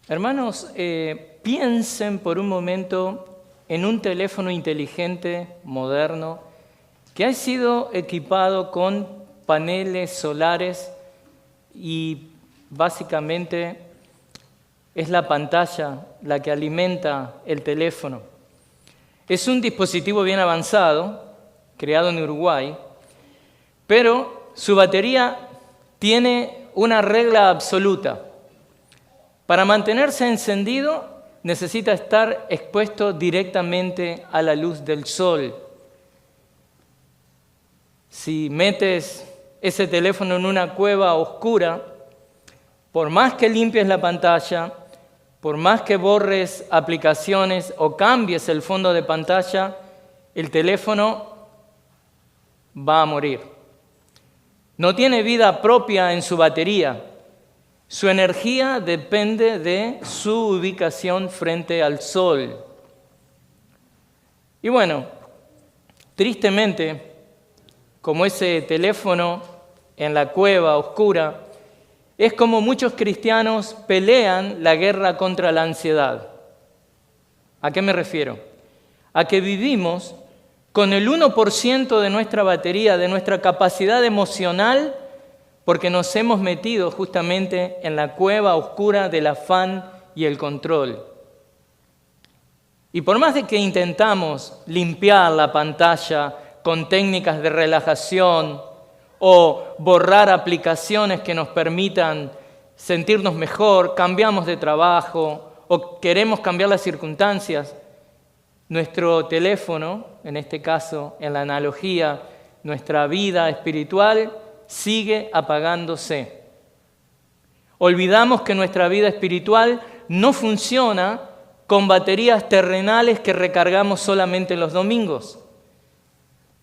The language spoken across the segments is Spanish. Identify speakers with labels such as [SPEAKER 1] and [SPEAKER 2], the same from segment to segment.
[SPEAKER 1] Hermanos, piensen por un momento en un teléfono inteligente, moderno, que ha sido equipado con paneles solares y básicamente es la pantalla la que alimenta el teléfono. Es un dispositivo bien avanzado, creado en Uruguay, pero su batería tiene una regla absoluta. Para mantenerse encendido necesita estar expuesto directamente a la luz del sol. Si metes ese teléfono en una cueva oscura, por más que limpies la pantalla, por más que borres aplicaciones o cambies el fondo de pantalla, el teléfono va a morir. No tiene vida propia en su batería. Su energía depende de su ubicación frente al sol. Y bueno, tristemente, como ese teléfono en la cueva oscura, es como muchos cristianos pelean la guerra contra la ansiedad. ¿A qué me refiero? A que vivimos con el 1% de nuestra batería, de nuestra capacidad emocional, porque nos hemos metido justamente en la cueva oscura del afán y el control. Y por más de que intentamos limpiar la pantalla con técnicas de relajación o borrar aplicaciones que nos permitan sentirnos mejor, cambiamos de trabajo o queremos cambiar las circunstancias, nuestro teléfono, en este caso, en la analogía, nuestra vida espiritual, sigue apagándose. Olvidamos que nuestra vida espiritual no funciona con baterías terrenales que recargamos solamente los domingos.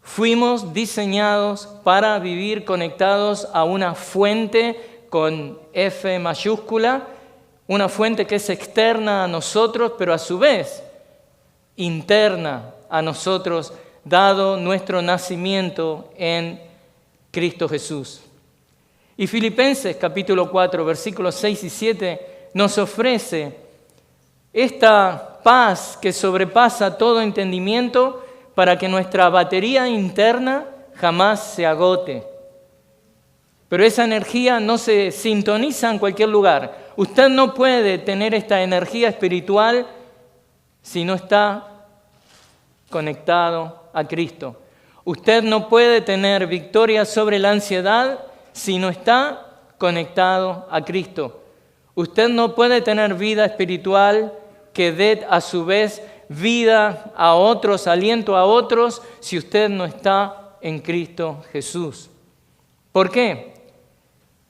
[SPEAKER 1] Fuimos diseñados para vivir conectados a una fuente con F mayúscula, una fuente que es externa a nosotros, pero a su vez interna a nosotros, dado nuestro nacimiento en Cristo Jesús. Y Filipenses capítulo 4, versículos 6 y 7 nos ofrece esta paz que sobrepasa todo entendimiento para que nuestra batería interna jamás se agote. Pero esa energía no se sintoniza en cualquier lugar. Usted no puede tener esta energía espiritual si no está conectado a Cristo. Usted no puede tener victoria sobre la ansiedad si no está conectado a Cristo. Usted no puede tener vida espiritual que dé a su vez vida a otros, aliento a otros, si usted no está en Cristo Jesús. ¿Por qué?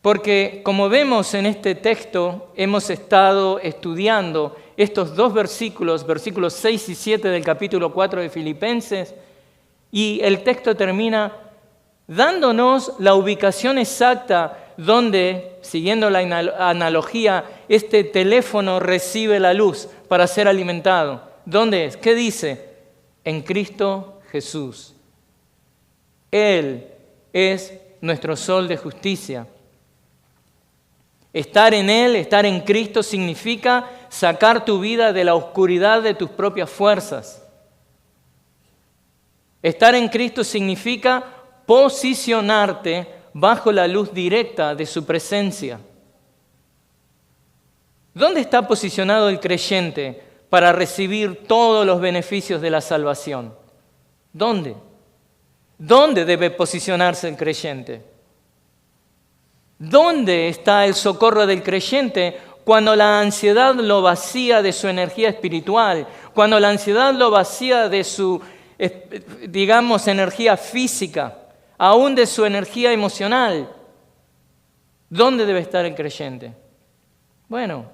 [SPEAKER 1] Porque como vemos en este texto, hemos estado estudiando estos dos versículos, versículos 6 y 7 del capítulo 4 de Filipenses, y el texto termina dándonos la ubicación exacta donde, siguiendo la analogía, este teléfono recibe la luz para ser alimentado. ¿Dónde es? ¿Qué dice? En Cristo Jesús. Él es nuestro sol de justicia. Estar en Él, estar en Cristo, significa sacar tu vida de la oscuridad de tus propias fuerzas. Estar en Cristo significa posicionarte bajo la luz directa de su presencia. ¿Dónde está posicionado el creyente para recibir todos los beneficios de la salvación? ¿Dónde? ¿Dónde debe posicionarse el creyente? ¿Dónde está el socorro del creyente cuando la ansiedad lo vacía de su energía espiritual? Cuando la ansiedad lo vacía de su, energía física, aún de su energía emocional. ¿Dónde debe estar el creyente? Bueno,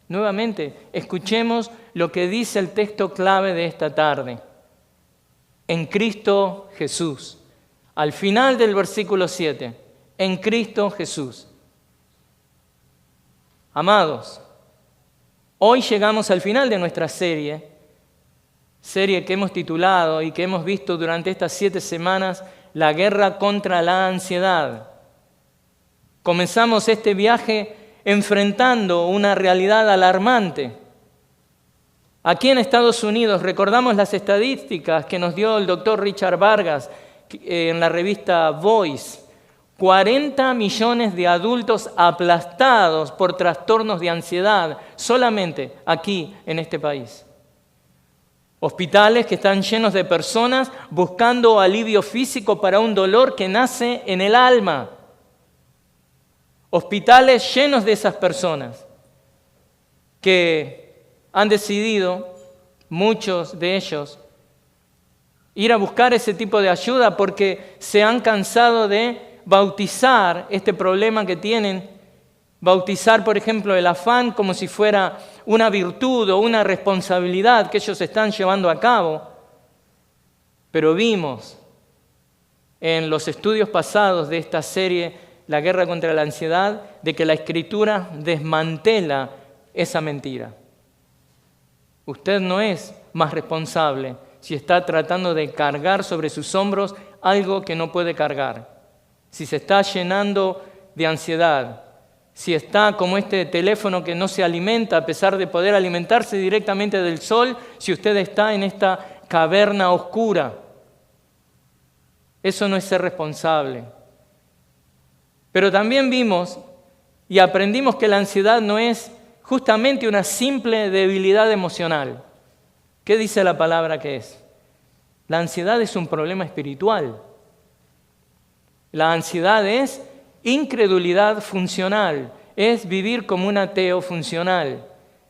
[SPEAKER 1] nuevamente, escuchemos lo que dice el texto clave de esta tarde. En Cristo Jesús. Al final del versículo 7. En Cristo Jesús. Amados, hoy llegamos al final de nuestra serie que hemos titulado y que hemos visto durante estas 7 semanas, La guerra contra la ansiedad. Comenzamos este viaje enfrentando una realidad alarmante. Aquí en Estados Unidos, recordamos las estadísticas que nos dio el doctor Richard Vargas en la revista Voice, 40 millones de adultos aplastados por trastornos de ansiedad solamente aquí en este país. Hospitales que están llenos de personas buscando alivio físico para un dolor que nace en el alma. Hospitales llenos de esas personas que han decidido, muchos de ellos, ir a buscar ese tipo de ayuda porque se han cansado de bautizar este problema que tienen, bautizar, por ejemplo, el afán como si fuera una virtud o una responsabilidad que ellos están llevando a cabo. Pero vimos en los estudios pasados de esta serie, La guerra contra la ansiedad, de que la Escritura desmantela esa mentira. Usted no es más responsable si está tratando de cargar sobre sus hombros algo que no puede cargar. Si se está llenando de ansiedad, si está como este teléfono que no se alimenta a pesar de poder alimentarse directamente del sol, si usted está en esta caverna oscura, eso no es ser responsable. Pero también vimos y aprendimos que la ansiedad no es justamente una simple debilidad emocional. ¿Qué dice la palabra que es? La ansiedad es un problema espiritual. La ansiedad es incredulidad funcional, es vivir como un ateo funcional.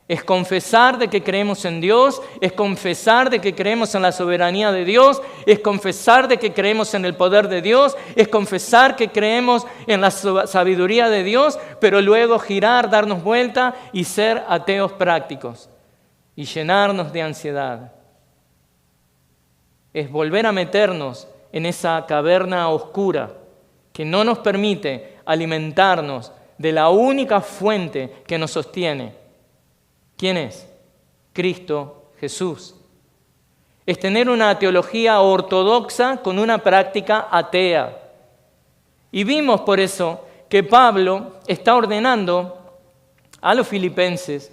[SPEAKER 1] Es confesar de que creemos en Dios, es confesar de que creemos en la soberanía de Dios, es confesar de que creemos en el poder de Dios, es confesar que creemos en la sabiduría de Dios, pero luego girar, darnos vuelta y ser ateos prácticos y llenarnos de ansiedad. Es volver a meternos en esa caverna oscura que no nos permite alimentarnos de la única fuente que nos sostiene. ¿Quién es? Cristo Jesús. Es tener una teología ortodoxa con una práctica atea. Y vimos por eso que Pablo está ordenando a los filipenses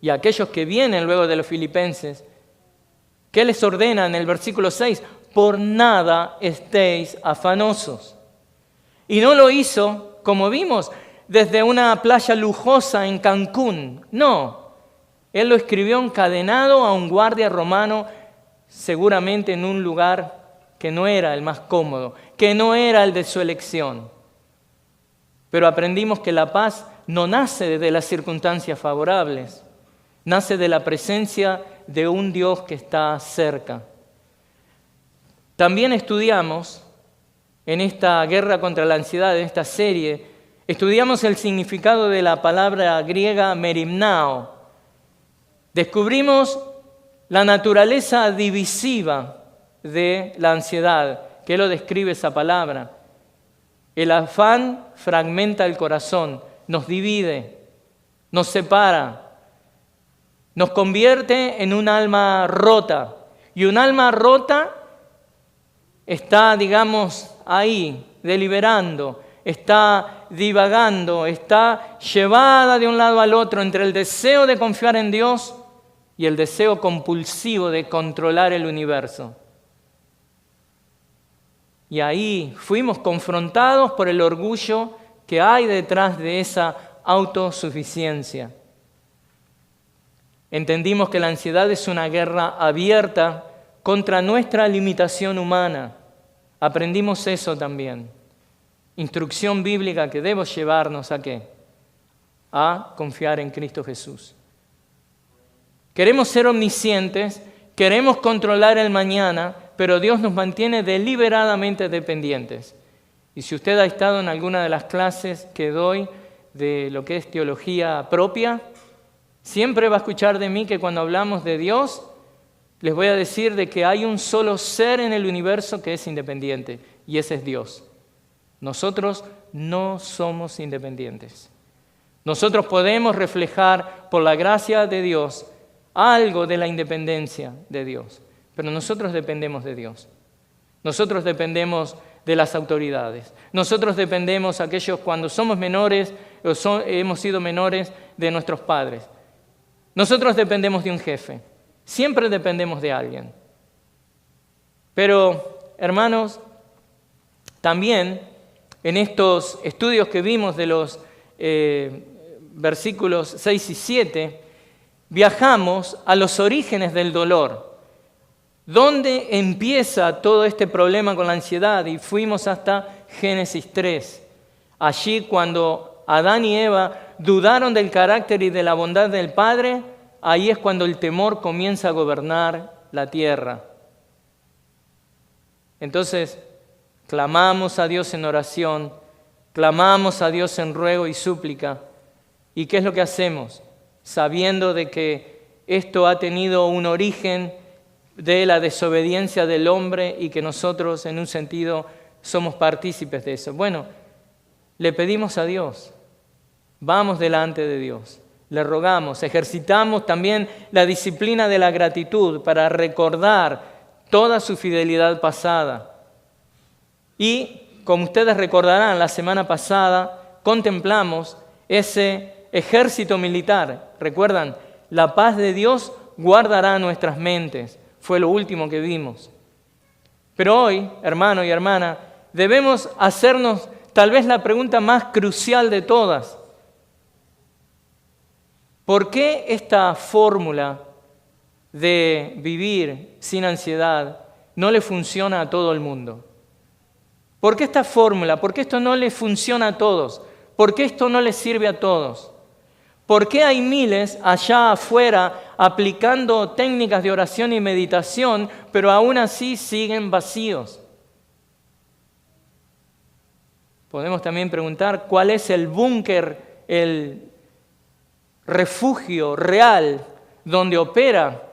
[SPEAKER 1] y a aquellos que vienen luego de los filipenses, ¿qué les ordena en el versículo 6? Por nada estéis afanosos. Y no lo hizo, como vimos, desde una playa lujosa en Cancún. No, él lo escribió encadenado a un guardia romano, seguramente en un lugar que no era el más cómodo, que no era el de su elección. Pero aprendimos que la paz no nace de las circunstancias favorables, nace de la presencia de un Dios que está cerca. También estudiamos en esta guerra contra la ansiedad, en esta serie, estudiamos el significado de la palabra griega merimnao. Descubrimos la naturaleza divisiva de la ansiedad, que lo describe esa palabra. El afán fragmenta el corazón, nos divide, nos separa, nos convierte en un alma rota. Y un alma rota está, digamos, ahí, deliberando, está divagando, está llevada de un lado al otro entre el deseo de confiar en Dios y el deseo compulsivo de controlar el universo. Y ahí fuimos confrontados por el orgullo que hay detrás de esa autosuficiencia. Entendimos que la ansiedad es una guerra abierta contra nuestra limitación humana. Aprendimos eso también. Instrucción bíblica que debe llevarnos ¿a qué? A confiar en Cristo Jesús. Queremos ser omniscientes, queremos controlar el mañana, pero Dios nos mantiene deliberadamente dependientes. Y si usted ha estado en alguna de las clases que doy de lo que es teología propia, siempre va a escuchar de mí que cuando hablamos de Dios, les voy a decir de que hay un solo ser en el universo que es independiente, y ese es Dios. Nosotros no somos independientes. Nosotros podemos reflejar por la gracia de Dios algo de la independencia de Dios, pero nosotros dependemos de Dios. Nosotros dependemos de las autoridades. Nosotros dependemos, aquellos cuando somos menores, hemos sido menores de nuestros padres. Nosotros dependemos de un jefe. Siempre dependemos de alguien. Pero, hermanos, también en estos estudios que vimos de los versículos 6 y 7, viajamos a los orígenes del dolor. ¿Dónde empieza todo este problema con la ansiedad? Y fuimos hasta Génesis 3. Allí, cuando Adán y Eva dudaron del carácter y de la bondad del Padre, ahí es cuando el temor comienza a gobernar la tierra. Entonces, clamamos a Dios en oración, clamamos a Dios en ruego y súplica. ¿Y qué es lo que hacemos? Sabiendo de que esto ha tenido un origen de la desobediencia del hombre y que nosotros, en un sentido, somos partícipes de eso. Bueno, le pedimos a Dios, vamos delante de Dios, le rogamos, ejercitamos también la disciplina de la gratitud para recordar toda su fidelidad pasada. Y, como ustedes recordarán, la semana pasada contemplamos ese ejército militar. ¿Recuerdan? La paz de Dios guardará nuestras mentes. Fue lo último que vimos. Pero hoy, hermano y hermana, debemos hacernos tal vez la pregunta más crucial de todas. ¿Por qué esta fórmula de vivir sin ansiedad no le funciona a todo el mundo? ¿Por qué esta fórmula? ¿Por qué esto no le funciona a todos? ¿Por qué esto no le sirve a todos? ¿Por qué hay miles allá afuera aplicando técnicas de oración y meditación, pero aún así siguen vacíos? Podemos también preguntar cuál es el búnker, el refugio real donde opera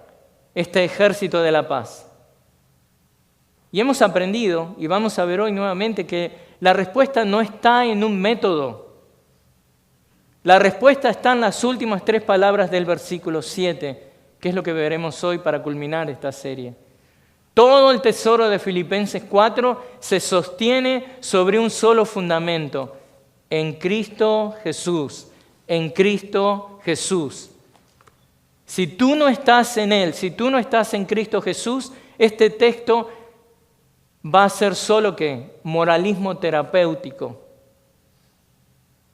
[SPEAKER 1] este ejército de la paz. Y hemos aprendido, y vamos a ver hoy nuevamente, que la respuesta no está en un método. La respuesta está en las últimas 3 palabras del versículo 7, que es lo que veremos hoy para culminar esta serie. Todo el tesoro de Filipenses 4 se sostiene sobre un solo fundamento: en Cristo Jesús, en Cristo Jesús. Si tú no estás en Él, si tú no estás en Cristo Jesús, este texto va a ser solo ¿qué? Moralismo terapéutico.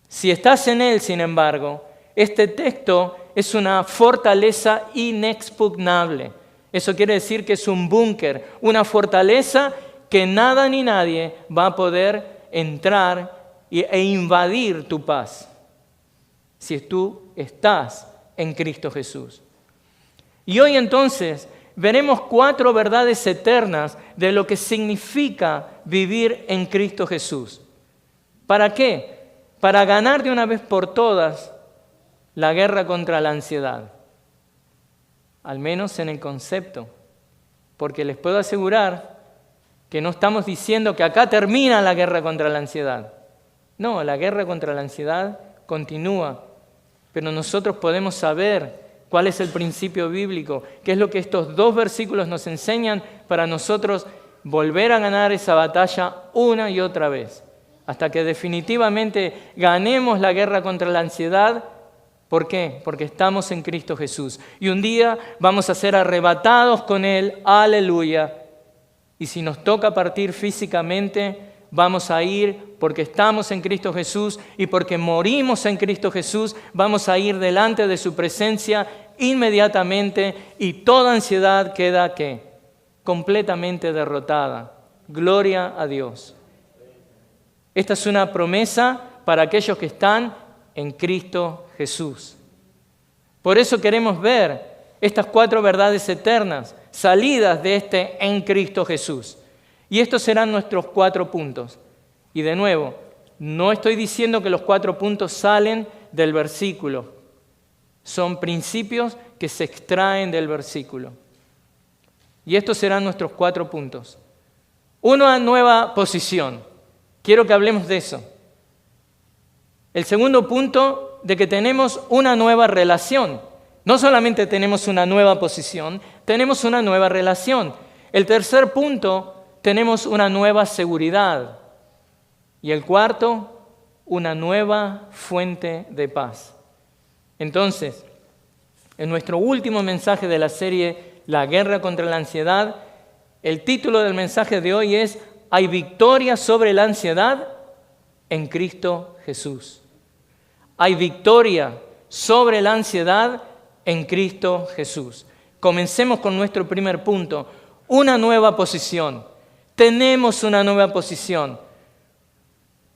[SPEAKER 1] Si estás en Él, sin embargo, este texto es una fortaleza inexpugnable. Eso quiere decir que es un búnker, una fortaleza que nada ni nadie va a poder entrar e invadir tu paz, si tú estás en Cristo Jesús. Y hoy entonces veremos 4 verdades eternas de lo que significa vivir en Cristo Jesús. ¿Para qué? Para ganar de una vez por todas la guerra contra la ansiedad. Al menos en el concepto. Porque les puedo asegurar que no estamos diciendo que acá termina la guerra contra la ansiedad. No, la guerra contra la ansiedad continúa. Pero nosotros podemos saber cuál es el principio bíblico, qué es lo que estos 2 versículos nos enseñan para nosotros volver a ganar esa batalla una y otra vez, hasta que definitivamente ganemos la guerra contra la ansiedad. ¿Por qué? Porque estamos en Cristo Jesús. Y un día vamos a ser arrebatados con Él, aleluya. Y si nos toca partir físicamente, vamos a ir porque estamos en Cristo Jesús y porque morimos en Cristo Jesús, vamos a ir delante de su presencia inmediatamente y toda ansiedad queda ¿qué? Completamente derrotada. Gloria a Dios. Esta es una promesa para aquellos que están en Cristo Jesús. Por eso queremos ver estas 4 verdades eternas salidas de este en Cristo Jesús. Y estos serán nuestros 4 puntos. Y de nuevo, no estoy diciendo que los 4 puntos salen del versículo. Son principios que se extraen del versículo. Y estos serán nuestros 4 puntos. Una nueva posición. Quiero que hablemos de eso. El segundo punto, de que tenemos una nueva relación. No solamente tenemos una nueva posición, tenemos una nueva relación. El tercer punto, tenemos una nueva seguridad. Y el cuarto, una nueva fuente de paz. Entonces, en nuestro último mensaje de la serie La guerra contra la ansiedad, el título del mensaje de hoy es ¿Hay victoria sobre la ansiedad? En Cristo Jesús. Hay victoria sobre la ansiedad en Cristo Jesús. Comencemos con nuestro primer punto, una nueva posición. Tenemos una nueva posición.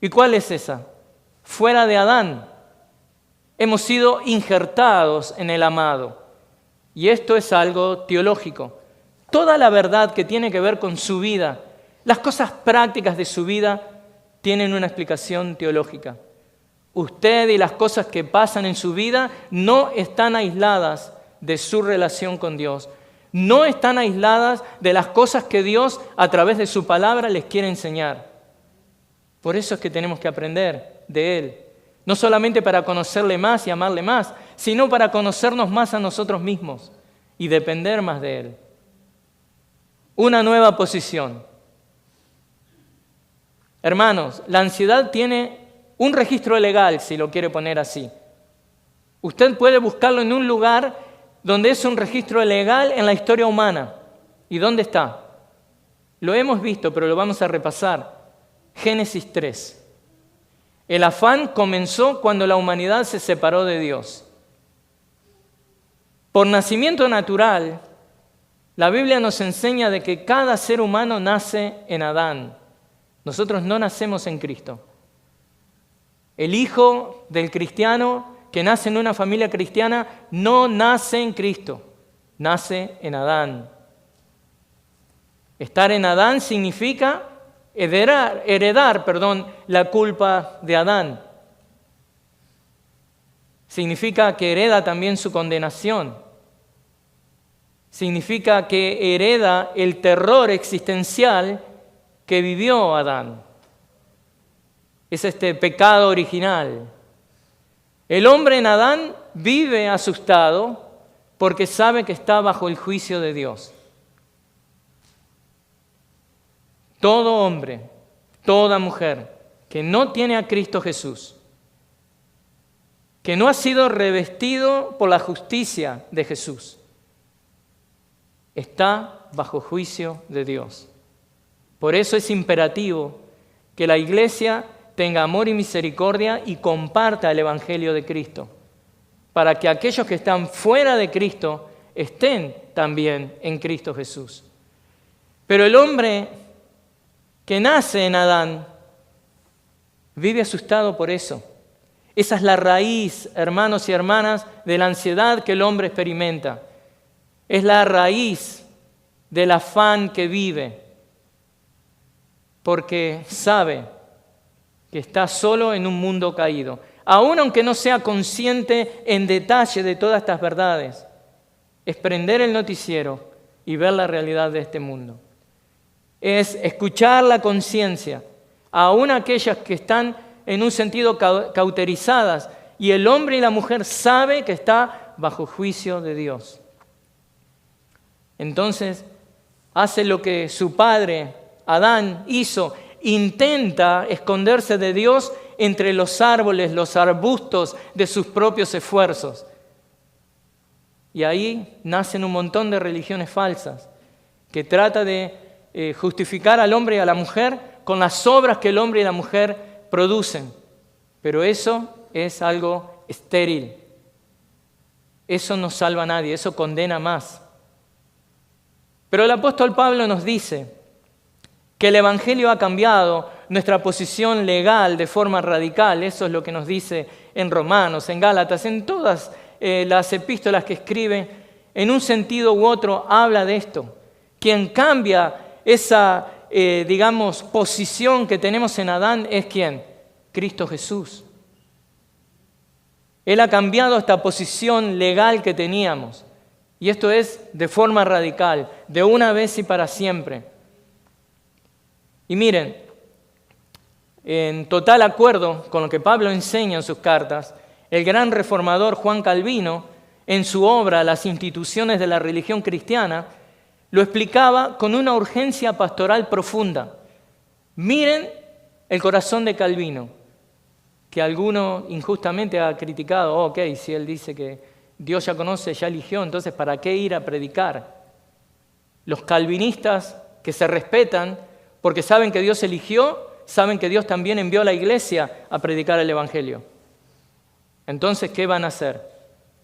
[SPEAKER 1] ¿Y cuál es esa? Fuera de Adán, hemos sido injertados en el amado. Y esto es algo teológico. Toda la verdad que tiene que ver con su vida, las cosas prácticas de su vida, tienen una explicación teológica. Usted y las cosas que pasan en su vida no están aisladas de su relación con Dios. No están aisladas de las cosas que Dios a través de su palabra les quiere enseñar. Por eso es que tenemos que aprender de Él. No solamente para conocerle más y amarle más, sino para conocernos más a nosotros mismos y depender más de Él. Una nueva posición. Hermanos, la ansiedad tiene un registro legal, si lo quiere poner así. Usted puede buscarlo en un lugar donde es un registro legal en la historia humana. ¿Y dónde está? Lo hemos visto, pero lo vamos a repasar. Génesis 3. El afán comenzó cuando la humanidad se separó de Dios. Por nacimiento natural, la Biblia nos enseña de que cada ser humano nace en Adán. Nosotros no nacemos en Cristo. El hijo del cristiano que nace en una familia cristiana no nace en Cristo, nace en Adán. Estar en Adán significa heredar, la culpa de Adán. Significa que hereda también su condenación. Significa que hereda el terror existencial que vivió Adán. Es este pecado original. El hombre en Adán vive asustado porque sabe que está bajo el juicio de Dios. Todo hombre, toda mujer que no tiene a Cristo Jesús, que no ha sido revestido por la justicia de Jesús, está bajo juicio de Dios. Por eso es imperativo que la iglesia tenga amor y misericordia y comparta el Evangelio de Cristo, para que aquellos que están fuera de Cristo estén también en Cristo Jesús. Pero el hombre que nace en Adán vive asustado por eso. Esa es la raíz, hermanos y hermanas, de la ansiedad que el hombre experimenta. Es la raíz del afán que vive, porque sabe que está solo en un mundo caído. Aun aunque no sea consciente en detalle de todas estas verdades, es prender el noticiero y ver la realidad de este mundo. Es escuchar la conciencia, aun aquellas que están en un sentido cauterizadas, y el hombre y la mujer sabe que está bajo juicio de Dios. Entonces, hace lo que su padre, Adán, hizo. Intenta esconderse de Dios entre los árboles, los arbustos de sus propios esfuerzos. Y ahí nacen un montón de religiones falsas que trata de justificar al hombre y a la mujer con las obras que el hombre y la mujer producen. Pero eso es algo estéril. Eso no salva a nadie, eso condena más. Pero el apóstol Pablo nos dice que el Evangelio ha cambiado nuestra posición legal de forma radical. Eso es lo que nos dice en Romanos, en Gálatas, en todas las epístolas que escribe. En un sentido u otro habla de esto. Quien cambia esa, posición que tenemos en Adán es ¿quién? Cristo Jesús. Él ha cambiado esta posición legal que teníamos. Y esto es de forma radical, de una vez y para siempre. Y miren, en total acuerdo con lo que Pablo enseña en sus cartas, el gran reformador Juan Calvino, en su obra Las instituciones de la religión cristiana, lo explicaba con una urgencia pastoral profunda. Miren el corazón de Calvino. que alguno injustamente ha criticado. Ok, si él dice que Dios ya conoce, ya eligió, entonces ¿para qué ir a predicar? Los calvinistas que se respetan porque saben que Dios eligió, saben que Dios también envió a la iglesia a predicar el Evangelio. Entonces, ¿qué van a hacer?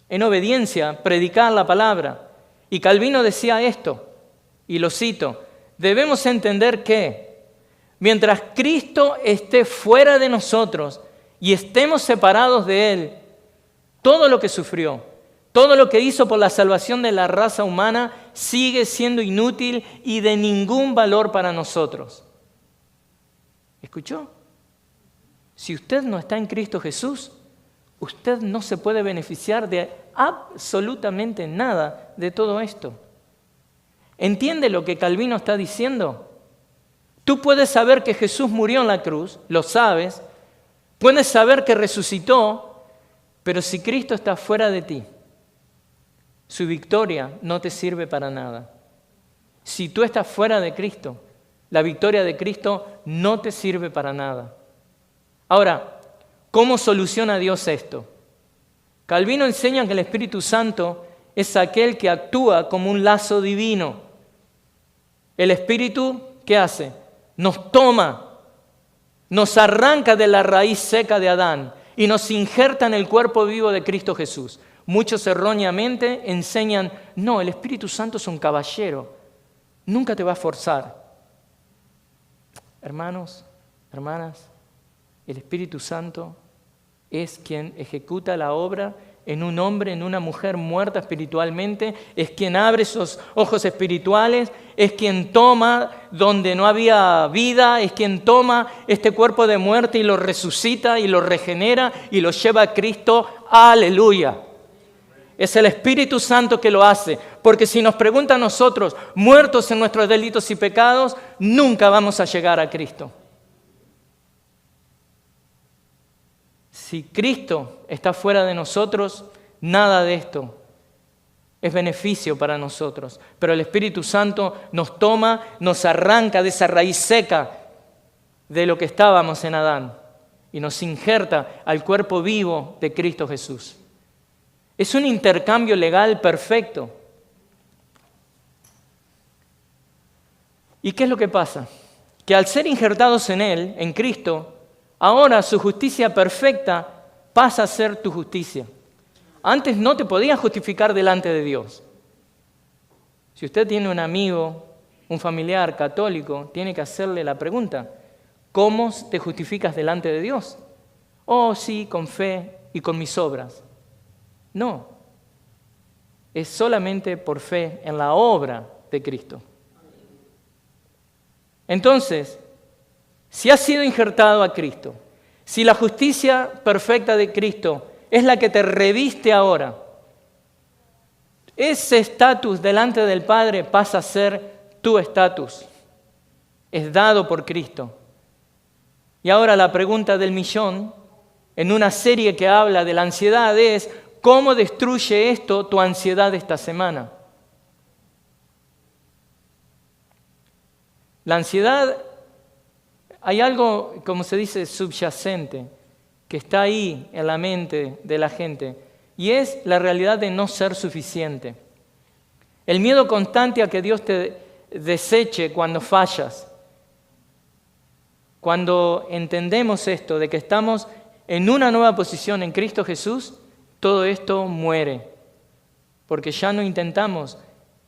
[SPEAKER 1] En obediencia, predicar la palabra. Y Calvino decía esto, y lo cito: debemos entender que mientras Cristo esté fuera de nosotros y estemos separados de Él, todo lo que sufrió, todo lo que hizo por la salvación de la raza humana sigue siendo inútil y de ningún valor para nosotros. ¿Escuchó? Si usted no está en Cristo Jesús, usted no se puede beneficiar de absolutamente nada de todo esto. ¿Entiende lo que Calvino está diciendo? Tú puedes saber que Jesús murió en la cruz, lo sabes, puedes saber que resucitó, pero si Cristo está fuera de ti, su victoria no te sirve para nada. Si tú estás fuera de Cristo, la victoria de Cristo no te sirve para nada. Ahora, ¿cómo soluciona Dios esto? Calvino enseña que el Espíritu Santo es aquel que actúa como un lazo divino. El Espíritu, ¿qué hace? Nos toma, nos arranca de la raíz seca de Adán y nos injerta en el cuerpo vivo de Cristo Jesús. Muchos erróneamente enseñan, no, el Espíritu Santo es un caballero, nunca te va a forzar. Hermanos, hermanas, el Espíritu Santo es quien ejecuta la obra en un hombre, en una mujer muerta espiritualmente, es quien abre esos ojos espirituales, es quien toma donde no había vida, es quien toma este cuerpo de muerte y lo resucita y lo regenera y lo lleva a Cristo. ¡Aleluya! Es el Espíritu Santo que lo hace, porque si nos preguntan a nosotros, muertos en nuestros delitos y pecados, nunca vamos a llegar a Cristo. Si Cristo está fuera de nosotros, nada de esto es beneficio para nosotros. Pero el Espíritu Santo nos toma, nos arranca de esa raíz seca de lo que estábamos en Adán y nos injerta al cuerpo vivo de Cristo Jesús. Es un intercambio legal perfecto. ¿Y qué es lo que pasa? Que al ser injertados en Él, en Cristo, ahora su justicia perfecta pasa a ser tu justicia. Antes no te podías justificar delante de Dios. Si usted tiene un amigo, un familiar católico, tiene que hacerle la pregunta: ¿cómo te justificas delante de Dios? Oh, sí, con fe y con mis obras. No, es solamente por fe en la obra de Cristo. Entonces, si has sido injertado a Cristo, si la justicia perfecta de Cristo es la que te reviste ahora, ese estatus delante del Padre pasa a ser tu estatus. Es dado por Cristo. Y ahora la pregunta del millón, en una serie que habla de la ansiedad, es: ¿cómo destruye esto tu ansiedad esta semana? La ansiedad, hay algo, como se dice, subyacente, que está ahí en la mente de la gente, y es la realidad de no ser suficiente. El miedo constante a que Dios te deseche cuando fallas. Cuando entendemos esto, de que estamos en una nueva posición en Cristo Jesús, todo esto muere, porque ya no intentamos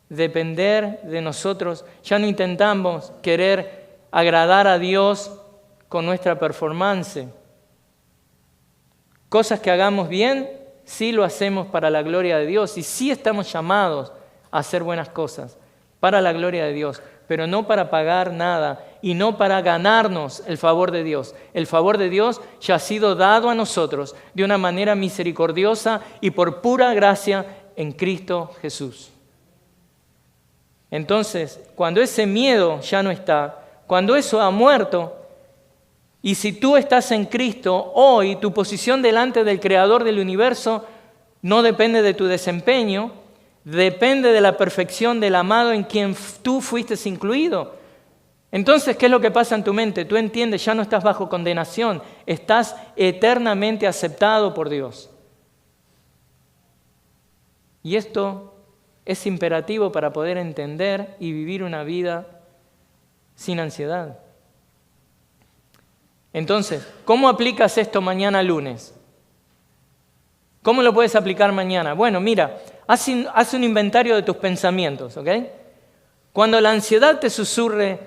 [SPEAKER 1] depender de nosotros, ya no intentamos querer agradar a Dios con nuestra performance. Cosas que hagamos bien, sí lo hacemos para la gloria de Dios y sí estamos llamados a hacer buenas cosas para la gloria de Dios, pero no para pagar nada y no para ganarnos el favor de Dios. El favor de Dios ya ha sido dado a nosotros de una manera misericordiosa y por pura gracia en Cristo Jesús. Entonces, cuando ese miedo ya no está, cuando eso ha muerto, y si tú estás en Cristo, hoy tu posición delante del Creador del universo no depende de tu desempeño, depende de la perfección del amado en quien tú fuiste incluido. Entonces, ¿qué es lo que pasa en tu mente? Tú entiendes, ya no estás bajo condenación, estás eternamente aceptado por Dios. Y esto es imperativo para poder entender y vivir una vida sin ansiedad. Entonces, ¿cómo aplicas esto mañana lunes? ¿Cómo lo puedes aplicar mañana? Bueno, mira, haz un inventario de tus pensamientos, ¿ok? Cuando la ansiedad te susurre,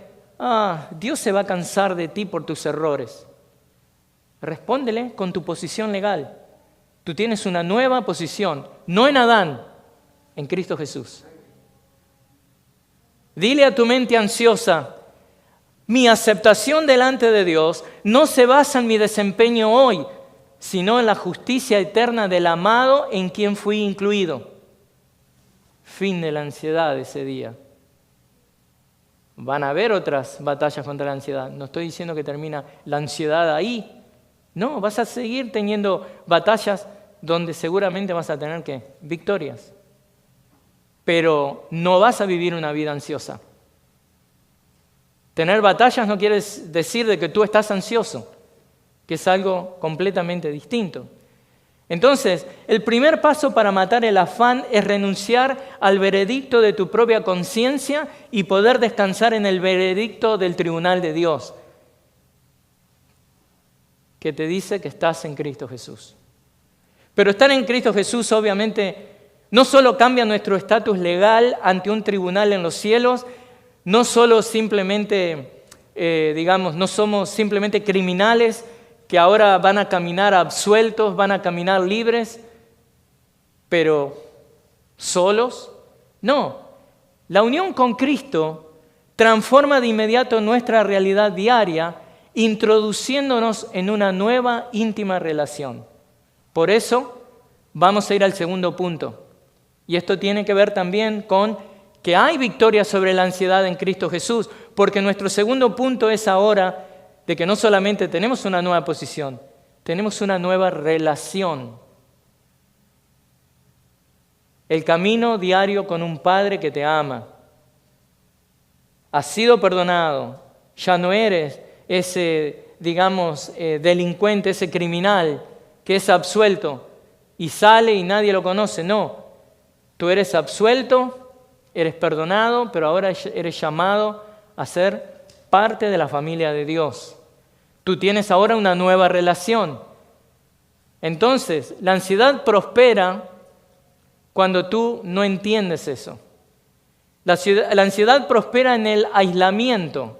[SPEAKER 1] Dios se va a cansar de ti por tus errores, respóndele con tu posición legal. Tú tienes una nueva posición, no en Adán, en Cristo Jesús. Dile a tu mente ansiosa, mi aceptación delante de Dios no se basa en mi desempeño hoy, sino en la justicia eterna del amado en quien fui incluido. Fin de la ansiedad ese día. Van a haber otras batallas contra la ansiedad. No estoy diciendo que termina la ansiedad ahí. No, vas a seguir teniendo batallas donde seguramente vas a tener victorias. Pero no vas a vivir una vida ansiosa. Tener batallas no quiere decir de que tú estás ansioso, que es algo completamente distinto. Entonces, el primer paso para matar el afán es renunciar al veredicto de tu propia conciencia y poder descansar en el veredicto del tribunal de Dios, que te dice que estás en Cristo Jesús. Pero estar en Cristo Jesús obviamente no solo cambia nuestro estatus legal ante un tribunal en los cielos, no solo simplemente, no somos simplemente criminales que ahora van a caminar absueltos, van a caminar libres, pero solos. No, la unión con Cristo transforma de inmediato nuestra realidad diaria, introduciéndonos en una nueva íntima relación. Por eso vamos a ir al segundo punto. Y esto tiene que ver también con que hay victoria sobre la ansiedad en Cristo Jesús, porque nuestro segundo punto es ahora de que no solamente tenemos una nueva posición, tenemos una nueva relación. El camino diario con un Padre que te ama. Has sido perdonado, ya no eres ese, delincuente, ese criminal que es absuelto y sale y nadie lo conoce. No, tú eres absuelto, eres perdonado, pero ahora eres llamado a ser parte de la familia de Dios. Tú tienes ahora una nueva relación. Entonces, la ansiedad prospera cuando tú no entiendes eso. La ansiedad prospera en el aislamiento.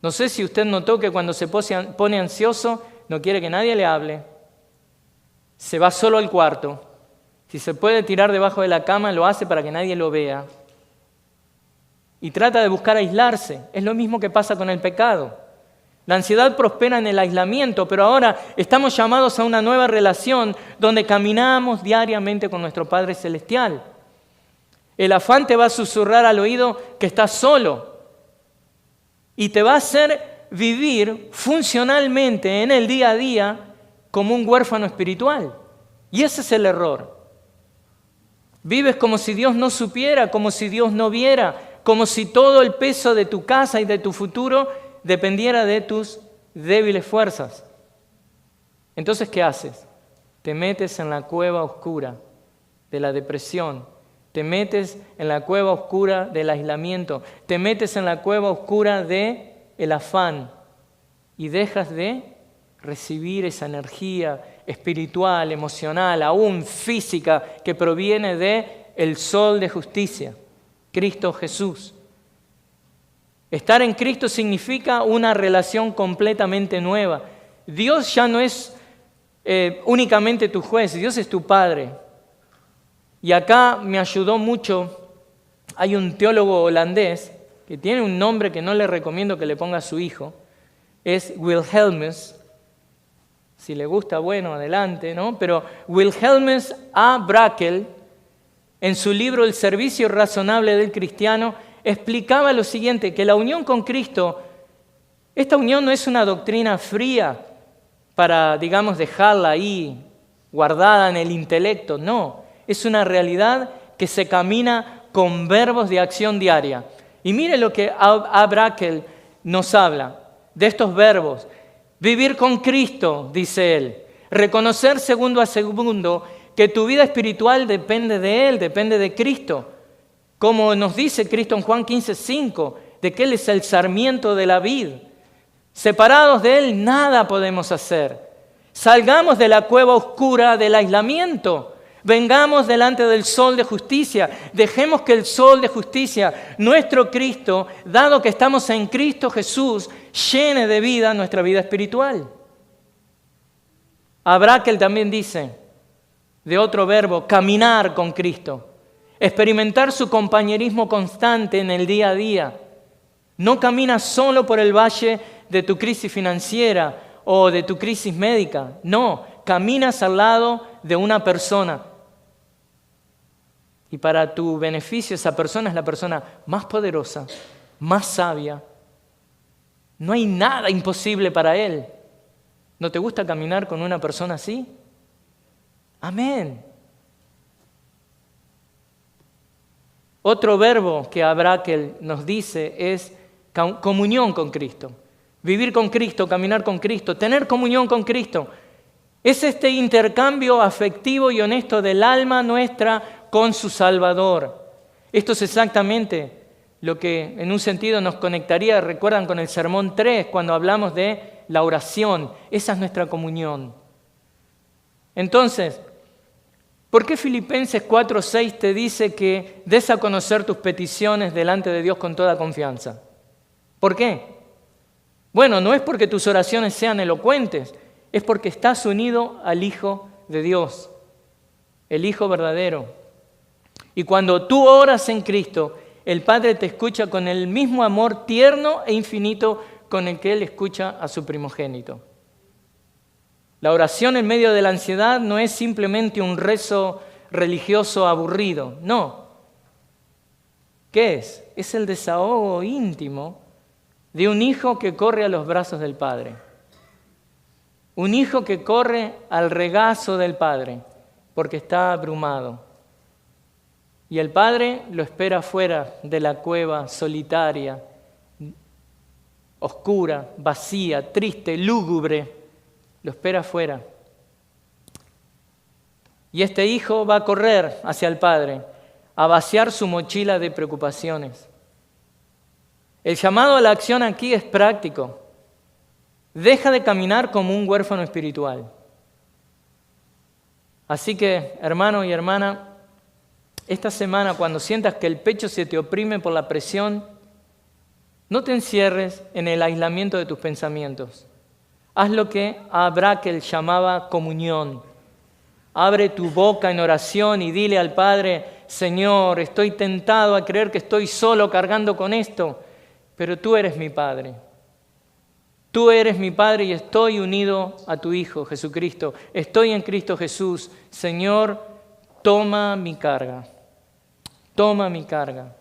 [SPEAKER 1] No sé si usted notó que cuando se pone ansioso, no quiere que nadie le hable. Se va solo al cuarto. Si se puede tirar debajo de la cama, lo hace para que nadie lo vea. Y trata de buscar aislarse. Es lo mismo que pasa con el pecado. La ansiedad prospera en el aislamiento, pero ahora estamos llamados a una nueva relación donde caminamos diariamente con nuestro Padre Celestial. El afán te va a susurrar al oído que estás solo y te va a hacer vivir funcionalmente en el día a día como un huérfano espiritual. Y ese es el error. Vives como si Dios no supiera, como si Dios no viera, como si todo el peso de tu casa y de tu futuro dependiera de tus débiles fuerzas. Entonces, ¿qué haces? Te metes en la cueva oscura de la depresión, te metes en la cueva oscura del aislamiento, te metes en la cueva oscura del afán y dejas de recibir esa energía espiritual, emocional, aún física, que proviene del sol de justicia, Cristo Jesús. Estar en Cristo significa una relación completamente nueva. Dios ya no es únicamente tu juez, Dios es tu Padre. Y acá me ayudó mucho, hay un teólogo holandés que tiene un nombre que no le recomiendo que le ponga a su hijo, es Wilhelmus. Si le gusta, bueno, adelante, ¿no? Pero Wilhelmus A. Brakel, en su libro El servicio razonable del cristiano, explicaba lo siguiente, que la unión con Cristo, esta unión no es una doctrina fría para, dejarla ahí guardada en el intelecto, no, es una realidad que se camina con verbos de acción diaria. Y mire lo que A. Brakel nos habla de estos verbos. Vivir con Cristo, dice él. Reconocer segundo a segundo que tu vida espiritual depende de Él, depende de Cristo. Como nos dice Cristo en Juan 15:5, de que Él es el sarmiento de la vid. Separados de Él nada podemos hacer. Salgamos de la cueva oscura del aislamiento. Vengamos delante del sol de justicia. Dejemos que el sol de justicia, nuestro Cristo, dado que estamos en Cristo Jesús, llene de vida nuestra vida espiritual. Habacuc también dice, de otro verbo, caminar con Cristo. Experimentar su compañerismo constante en el día a día. No caminas solo por el valle de tu crisis financiera o de tu crisis médica. No, caminas al lado de una persona. Y para tu beneficio, esa persona es la persona más poderosa, más sabia. No hay nada imposible para Él. ¿No te gusta caminar con una persona así? Amén. Otro verbo que Habacuc nos dice es comunión con Cristo. Vivir con Cristo, caminar con Cristo, tener comunión con Cristo. Es este intercambio afectivo y honesto del alma nuestra con su Salvador. Esto es exactamente lo que en un sentido nos conectaría, recuerdan, con el Sermón 3, cuando hablamos de la oración. Esa es nuestra comunión. Entonces, ¿por qué Filipenses 4:6 te dice que des a conocer tus peticiones delante de Dios con toda confianza? ¿Por qué? Bueno, no es porque tus oraciones sean elocuentes, es porque estás unido al Hijo de Dios, el Hijo verdadero. Y cuando tú oras en Cristo, el Padre te escucha con el mismo amor tierno e infinito con el que Él escucha a su primogénito. La oración en medio de la ansiedad no es simplemente un rezo religioso aburrido, no. ¿Qué es? Es el desahogo íntimo de un hijo que corre a los brazos del Padre. Un hijo que corre al regazo del Padre porque está abrumado. Y el Padre lo espera fuera de la cueva solitaria, oscura, vacía, triste, lúgubre. Lo espera afuera. Y este hijo va a correr hacia el Padre, a vaciar su mochila de preocupaciones. El llamado a la acción aquí es práctico. Deja de caminar como un huérfano espiritual. Así que, hermano y hermana, esta semana, cuando sientas que el pecho se te oprime por la presión, no te encierres en el aislamiento de tus pensamientos. Haz lo que Habacuc llamaba comunión. Abre tu boca en oración y dile al Padre, Señor, estoy tentado a creer que estoy solo cargando con esto, pero tú eres mi Padre. Tú eres mi Padre y estoy unido a tu Hijo, Jesucristo. Estoy en Cristo Jesús. Señor, toma mi carga. Toma mi carga.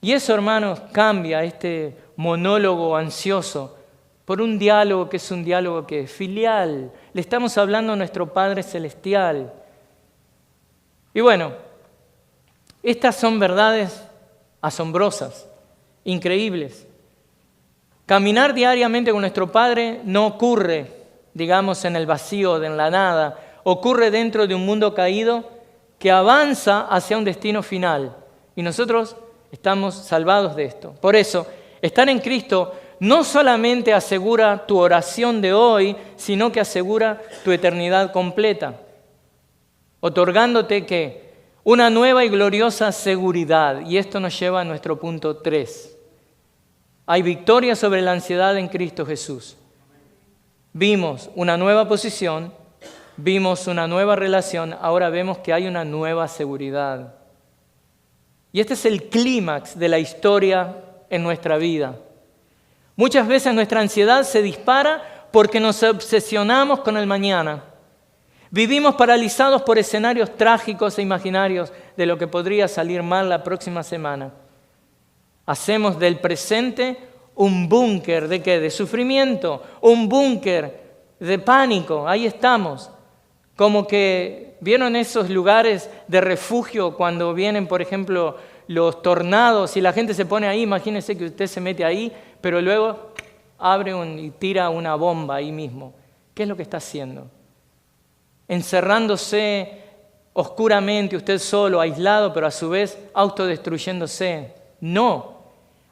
[SPEAKER 1] Y eso, hermanos, cambia este monólogo ansioso por un diálogo que es un diálogo que es filial. Le estamos hablando a nuestro Padre Celestial. Y bueno, estas son verdades asombrosas, increíbles. Caminar diariamente con nuestro Padre no ocurre, digamos, en el vacío, en la nada. Ocurre dentro de un mundo caído que avanza hacia un destino final. Y nosotros estamos salvados de esto. Por eso, estar en Cristo no solamente asegura tu oración de hoy, sino que asegura tu eternidad completa, otorgándote ¿qué? Una nueva y gloriosa seguridad. Y esto nos lleva a nuestro punto 3. Hay victoria sobre la ansiedad en Cristo Jesús. Vimos una nueva posición, vimos una nueva relación, ahora vemos que hay una nueva seguridad. Y este es el clímax de la historia en nuestra vida. Muchas veces nuestra ansiedad se dispara porque nos obsesionamos con el mañana. Vivimos paralizados por escenarios trágicos e imaginarios de lo que podría salir mal la próxima semana. Hacemos del presente un búnker ¿de qué? De sufrimiento, un búnker de pánico. Ahí estamos. Como que, ¿vieron esos lugares de refugio cuando vienen, por ejemplo, los tornados y la gente se pone ahí? Imagínense que usted se mete ahí pero luego abre y tira una bomba ahí mismo. ¿Qué es lo que está haciendo? Encerrándose oscuramente, usted solo, aislado, pero a su vez autodestruyéndose. No.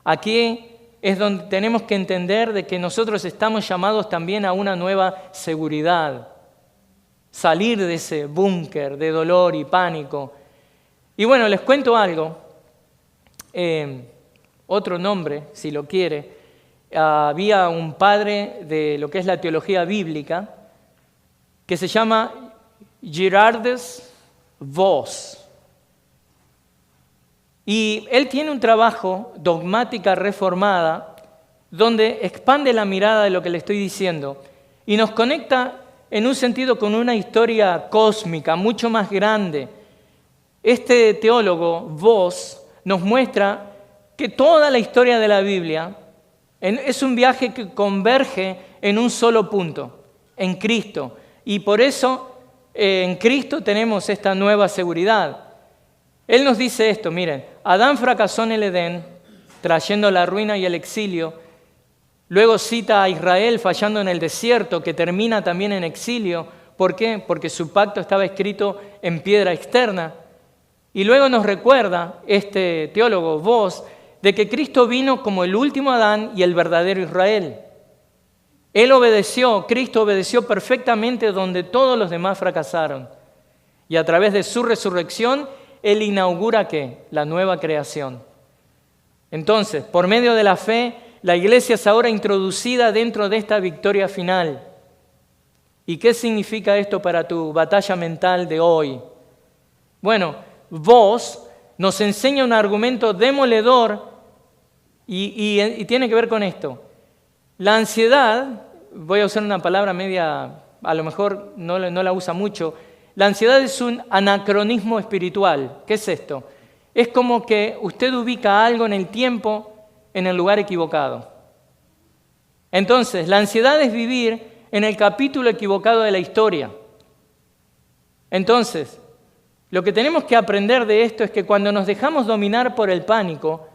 [SPEAKER 1] Aquí es donde tenemos que entender de que nosotros estamos llamados también a una nueva seguridad. Salir de ese búnker de dolor y pánico. Y bueno, les cuento algo. Otro nombre, si lo quiere. Había un padre de lo que es la teología bíblica que se llama Gerardus Voss. Y él tiene un trabajo, Dogmática Reformada, donde expande la mirada de lo que le estoy diciendo y nos conecta en un sentido con una historia cósmica mucho más grande. Este teólogo, Voss, nos muestra que toda la historia de la Biblia es un viaje que converge en un solo punto, en Cristo. Y por eso en Cristo tenemos esta nueva seguridad. Él nos dice esto, miren, Adán fracasó en el Edén, trayendo la ruina y el exilio. Luego cita a Israel fallando en el desierto, que termina también en exilio. ¿Por qué? Porque su pacto estaba escrito en piedra externa. Y luego nos recuerda este teólogo, Voss, de que Cristo vino como el último Adán y el verdadero Israel. Cristo obedeció perfectamente donde todos los demás fracasaron. Y a través de su resurrección, Él inaugura ¿qué? La nueva creación. Entonces, por medio de la fe, la iglesia es ahora introducida dentro de esta victoria final. ¿Y qué significa esto para tu batalla mental de hoy? Bueno, Voss nos enseña un argumento demoledor y tiene que ver con esto. La ansiedad, voy a usar una palabra media, a lo mejor no la usa mucho. La ansiedad es un anacronismo espiritual. ¿Qué es esto? Es como que usted ubica algo en el tiempo en el lugar equivocado. Entonces, la ansiedad es vivir en el capítulo equivocado de la historia. Entonces, lo que tenemos que aprender de esto es que cuando nos dejamos dominar por el pánico,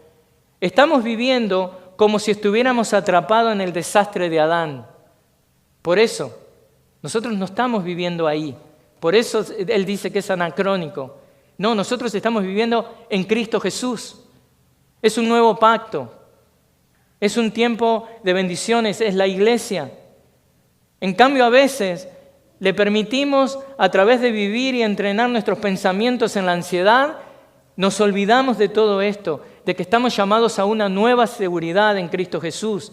[SPEAKER 1] estamos viviendo como si estuviéramos atrapados en el desastre de Adán. Por eso, nosotros no estamos viviendo ahí. Por eso él dice que es anacrónico. No, nosotros estamos viviendo en Cristo Jesús. Es un nuevo pacto. Es un tiempo de bendiciones, es la iglesia. En cambio, a veces le permitimos, a través de vivir y entrenar nuestros pensamientos en la ansiedad, nos olvidamos de todo esto, de que estamos llamados a una nueva seguridad en Cristo Jesús.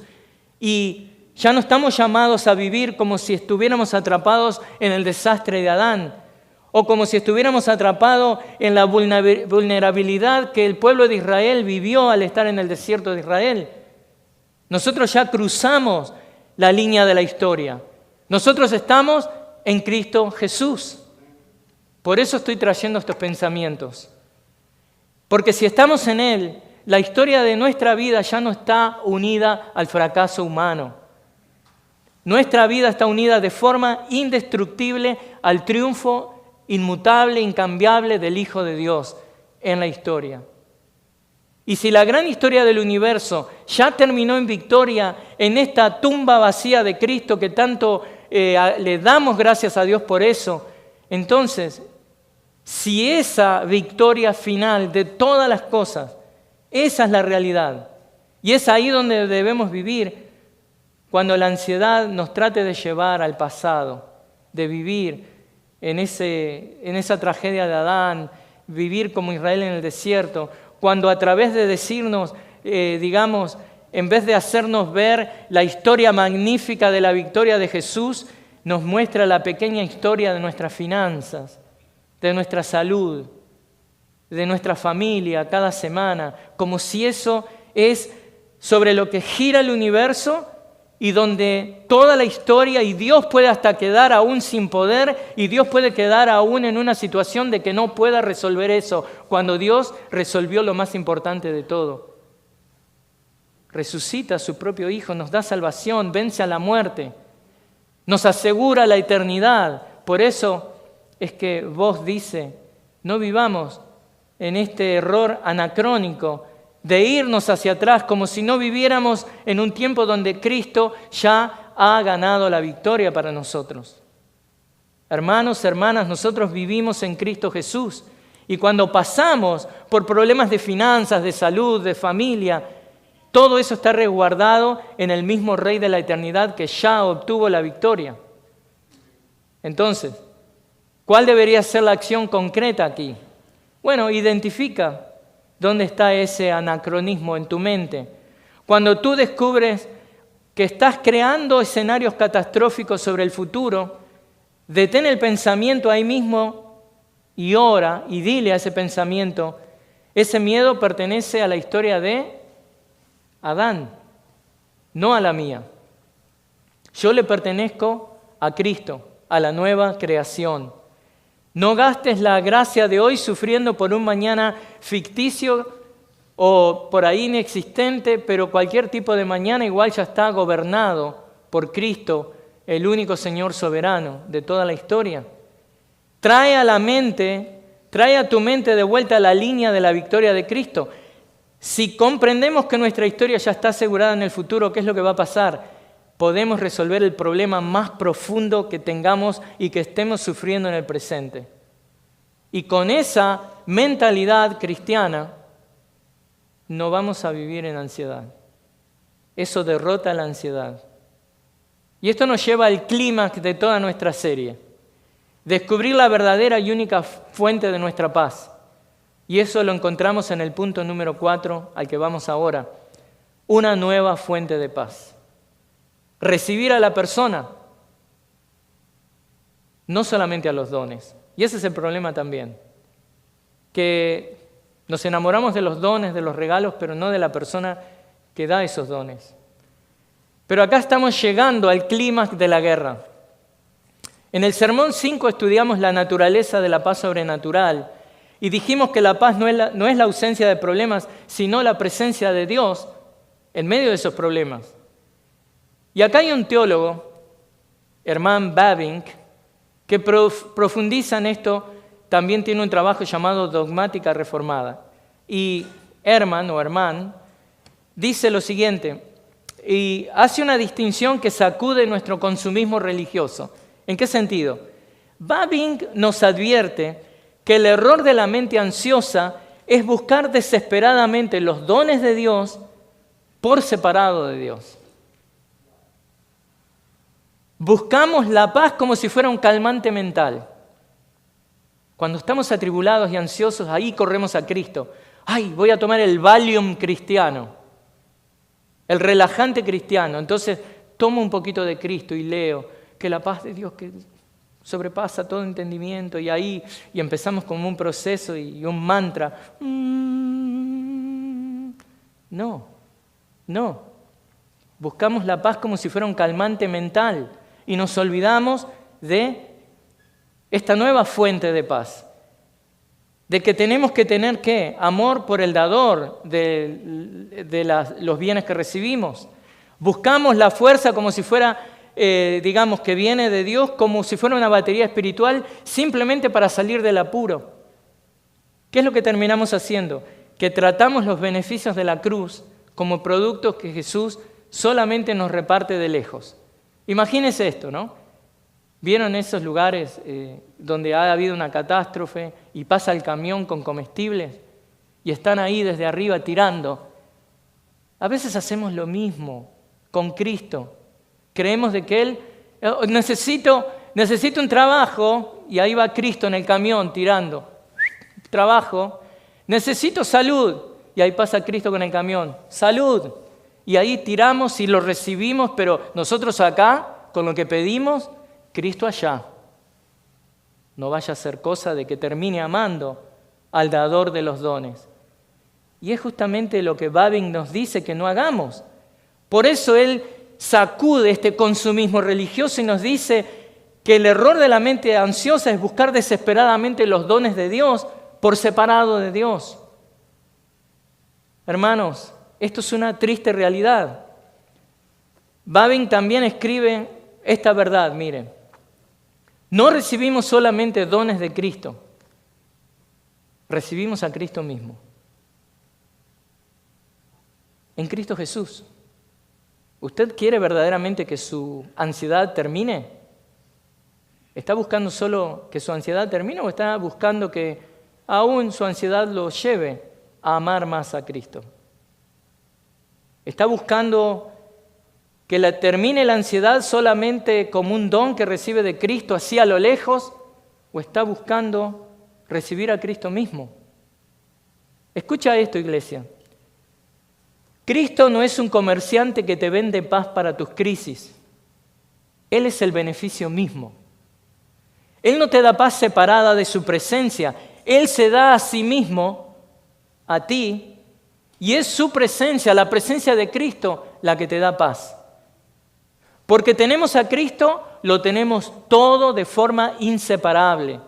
[SPEAKER 1] Y ya no estamos llamados a vivir como si estuviéramos atrapados en el desastre de Adán, o como si estuviéramos atrapados en la vulnerabilidad que el pueblo de Israel vivió al estar en el desierto de Israel. Nosotros ya cruzamos la línea de la historia. Nosotros estamos en Cristo Jesús. Por eso estoy trayendo estos pensamientos. Porque si estamos en Él, la historia de nuestra vida ya no está unida al fracaso humano. Nuestra vida está unida de forma indestructible al triunfo inmutable, incambiable del Hijo de Dios en la historia. Y si la gran historia del universo ya terminó en victoria en esta tumba vacía de Cristo que tanto le damos gracias a Dios por eso, entonces, si esa victoria final de todas las cosas, esa es la realidad, y es ahí donde debemos vivir cuando la ansiedad nos trate de llevar al pasado, de vivir en esa tragedia de Adán, vivir como Israel en el desierto, cuando a través de decirnos, en vez de hacernos ver la historia magnífica de la victoria de Jesús, nos muestra la pequeña historia de nuestras finanzas, de nuestra salud, de nuestra familia cada semana, como si eso es sobre lo que gira el universo y donde toda la historia y Dios puede hasta quedar aún sin poder y Dios puede quedar aún en una situación de que no pueda resolver eso, cuando Dios resolvió lo más importante de todo. Resucita a su propio Hijo, nos da salvación, vence a la muerte, nos asegura la eternidad. Por eso es que Voss dice, no vivamos en este error anacrónico de irnos hacia atrás, como si no viviéramos en un tiempo donde Cristo ya ha ganado la victoria para nosotros. Hermanos, hermanas, nosotros vivimos en Cristo Jesús. Y cuando pasamos por problemas de finanzas, de salud, de familia, todo eso está resguardado en el mismo Rey de la eternidad que ya obtuvo la victoria. Entonces, ¿cuál debería ser la acción concreta aquí? Bueno, identifica dónde está ese anacronismo en tu mente. Cuando tú descubres que estás creando escenarios catastróficos sobre el futuro, detén el pensamiento ahí mismo y ora y dile a ese pensamiento, ese miedo pertenece a la historia de Adán, no a la mía. Yo le pertenezco a Cristo, a la nueva creación. No gastes la gracia de hoy sufriendo por un mañana ficticio o por ahí inexistente, pero cualquier tipo de mañana igual ya está gobernado por Cristo, el único Señor soberano de toda la historia. Trae a tu mente de vuelta a la línea de la victoria de Cristo. Si comprendemos que nuestra historia ya está asegurada en el futuro, ¿qué es lo que va a pasar? Podemos resolver el problema más profundo que tengamos y que estemos sufriendo en el presente. Y con esa mentalidad cristiana no vamos a vivir en ansiedad. Eso derrota la ansiedad. Y esto nos lleva al clímax de toda nuestra serie. Descubrir la verdadera y única fuente de nuestra paz. Y eso lo encontramos en el punto número 4 al que vamos ahora. Una nueva fuente de paz. Recibir a la persona, no solamente a los dones. Y ese es el problema también, que nos enamoramos de los dones, de los regalos, pero no de la persona que da esos dones. Pero acá estamos llegando al clímax de la guerra. En el sermón 5 estudiamos la naturaleza de la paz sobrenatural y dijimos que la paz no es la ausencia de problemas, sino la presencia de Dios en medio de esos problemas. Y acá hay un teólogo, Herman Bavinck, que profundiza en esto, también tiene un trabajo llamado Dogmática Reformada. Y Herman dice lo siguiente, y hace una distinción que sacude nuestro consumismo religioso. ¿En qué sentido? Bavinck nos advierte que el error de la mente ansiosa es buscar desesperadamente los dones de Dios por separado de Dios. Buscamos la paz como si fuera un calmante mental. Cuando estamos atribulados y ansiosos, ahí corremos a Cristo. ¡Ay, voy a tomar el Valium cristiano! El relajante cristiano. Entonces tomo un poquito de Cristo y leo que la paz de Dios que sobrepasa todo entendimiento y empezamos como un proceso y un mantra. No. Buscamos la paz como si fuera un calmante mental. Y nos olvidamos de esta nueva fuente de paz. De que tenemos que tener, ¿qué? Amor por el dador de los bienes que recibimos. Buscamos la fuerza como si fuera, que viene de Dios, como si fuera una batería espiritual, simplemente para salir del apuro. ¿Qué es lo que terminamos haciendo? Que tratamos los beneficios de la cruz como productos que Jesús solamente nos reparte de lejos. Imagínense esto, ¿no? ¿Vieron esos lugares donde ha habido una catástrofe y pasa el camión con comestibles y están ahí desde arriba tirando? A veces hacemos lo mismo con Cristo. Creemos de que Él, necesito un trabajo y ahí va Cristo en el camión tirando. Trabajo. Necesito salud y ahí pasa Cristo con el camión. Salud. Y ahí tiramos y lo recibimos, pero nosotros acá, con lo que pedimos, Cristo allá. No vaya a ser cosa de que termine amando al dador de los dones. Y es justamente lo que Bavinck nos dice que no hagamos. Por eso él sacude este consumismo religioso y nos dice que el error de la mente ansiosa es buscar desesperadamente los dones de Dios por separado de Dios. Hermanos, esto es una triste realidad. Bavinck también escribe esta verdad, miren. No recibimos solamente dones de Cristo, recibimos a Cristo mismo. en Cristo Jesús. ¿Usted quiere verdaderamente que su ansiedad termine? ¿Está buscando solo que su ansiedad termine o está buscando que aún su ansiedad lo lleve a amar más a Cristo? ¿Está buscando que termine la ansiedad solamente como un don que recibe de Cristo así a lo lejos? ¿O está buscando recibir a Cristo mismo? Escucha esto, iglesia. Cristo no es un comerciante que te vende paz para tus crisis. Él es el beneficio mismo. Él no te da paz separada de su presencia. Él se da a sí mismo, a ti, y es su presencia, la presencia de Cristo, la que te da paz. Porque tenemos a Cristo, lo tenemos todo de forma inseparable.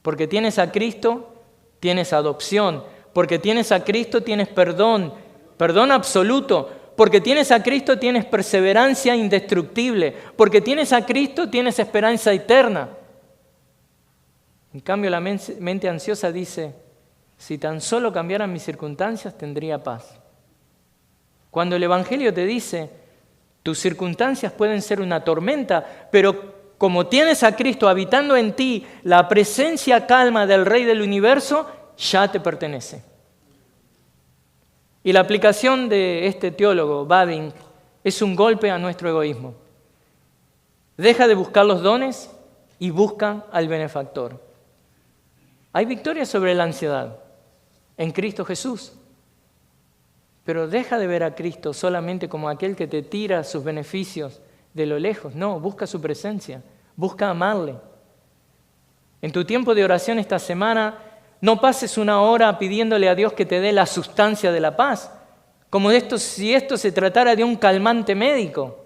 [SPEAKER 1] Porque tienes a Cristo, tienes adopción. Porque tienes a Cristo, tienes perdón, perdón absoluto. Porque tienes a Cristo, tienes perseverancia indestructible. Porque tienes a Cristo, tienes esperanza eterna. En cambio, la mente ansiosa dice, si tan solo cambiaran mis circunstancias, tendría paz. Cuando el Evangelio te dice, tus circunstancias pueden ser una tormenta, pero como tienes a Cristo habitando en ti, la presencia calma del Rey del Universo ya te pertenece. Y la aplicación de este teólogo, Bavinck, es un golpe a nuestro egoísmo. Deja de buscar los dones y busca al benefactor. Hay victoria sobre la ansiedad en Cristo Jesús. Pero deja de ver a Cristo solamente como aquel que te tira sus beneficios de lo lejos. No, busca su presencia, busca amarle. En tu tiempo de oración esta semana, no pases una hora pidiéndole a Dios que te dé la sustancia de la paz, como si esto se tratara de un calmante médico.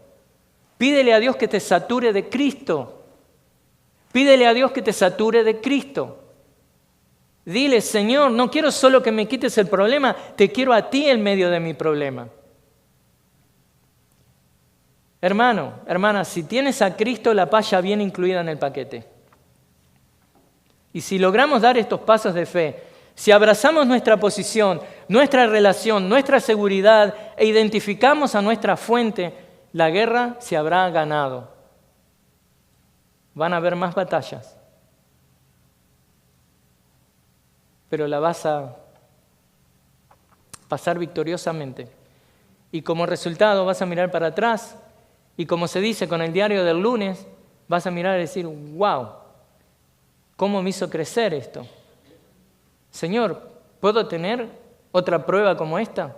[SPEAKER 1] Pídele a Dios que te sature de Cristo. Pídele a Dios que te sature de Cristo. Dile, Señor, no quiero solo que me quites el problema, te quiero a ti en medio de mi problema. Hermano, hermana, si tienes a Cristo, la paz ya viene incluida en el paquete. Y si logramos dar estos pasos de fe, si abrazamos nuestra posición, nuestra relación, nuestra seguridad e identificamos a nuestra fuente, la guerra se habrá ganado. Van a haber más batallas. Pero la vas a pasar victoriosamente. Y como resultado vas a mirar para atrás y como se dice con el diario del lunes, vas a mirar y decir, wow, ¿cómo me hizo crecer esto? Señor, ¿puedo tener otra prueba como esta?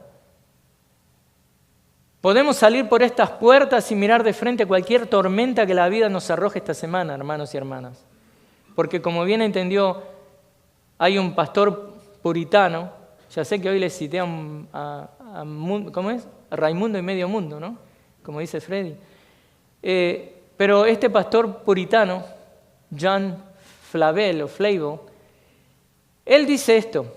[SPEAKER 1] Podemos salir por estas puertas y mirar de frente cualquier tormenta que la vida nos arroje esta semana, hermanos y hermanas. Porque como bien entendió, hay un pastor puritano, ya sé que hoy le cité ¿cómo es? A Raimundo y medio mundo, ¿no? Como dice Freddy. Pero este pastor puritano, John Flavel, él dice esto.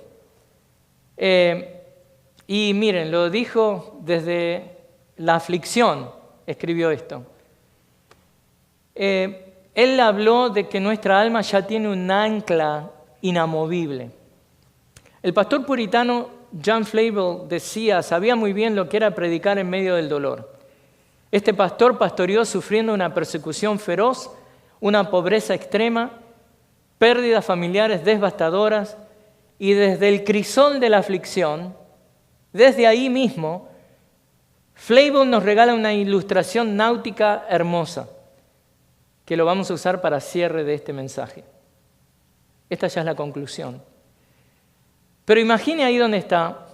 [SPEAKER 1] Y miren, lo dijo desde la aflicción, escribió esto. Él habló de que nuestra alma ya tiene un ancla inamovible. El pastor puritano John Flavel sabía muy bien lo que era predicar en medio del dolor. Este pastor pastoreó sufriendo una persecución feroz, una pobreza extrema, pérdidas familiares devastadoras, y desde el crisol de la aflicción, desde ahí mismo, Flavel nos regala una ilustración náutica hermosa, que lo vamos a usar para cierre de este mensaje. Esta ya es la conclusión. Pero imagine ahí donde está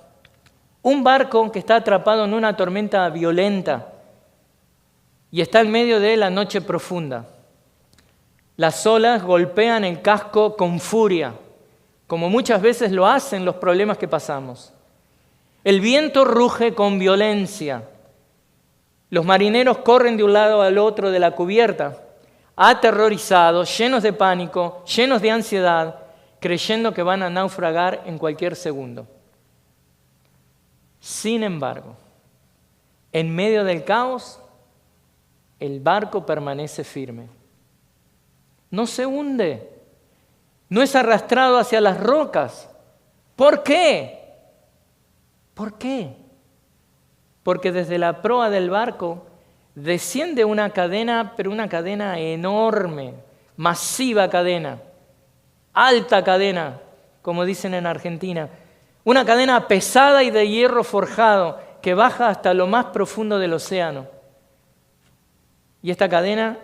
[SPEAKER 1] un barco que está atrapado en una tormenta violenta y está en medio de la noche profunda. Las olas golpean el casco con furia, como muchas veces lo hacen los problemas que pasamos. El viento ruge con violencia. Los marineros corren de un lado al otro de la cubierta, aterrorizados, llenos de pánico, llenos de ansiedad, creyendo que van a naufragar en cualquier segundo. Sin embargo, en medio del caos, el barco permanece firme. No se hunde, no es arrastrado hacia las rocas. ¿Por qué? ¿Por qué? porque desde la proa del barco desciende una cadena, pero una cadena enorme, masiva cadena, alta cadena, como dicen en Argentina, una cadena pesada y de hierro forjado que baja hasta lo más profundo del océano. Y esta cadena,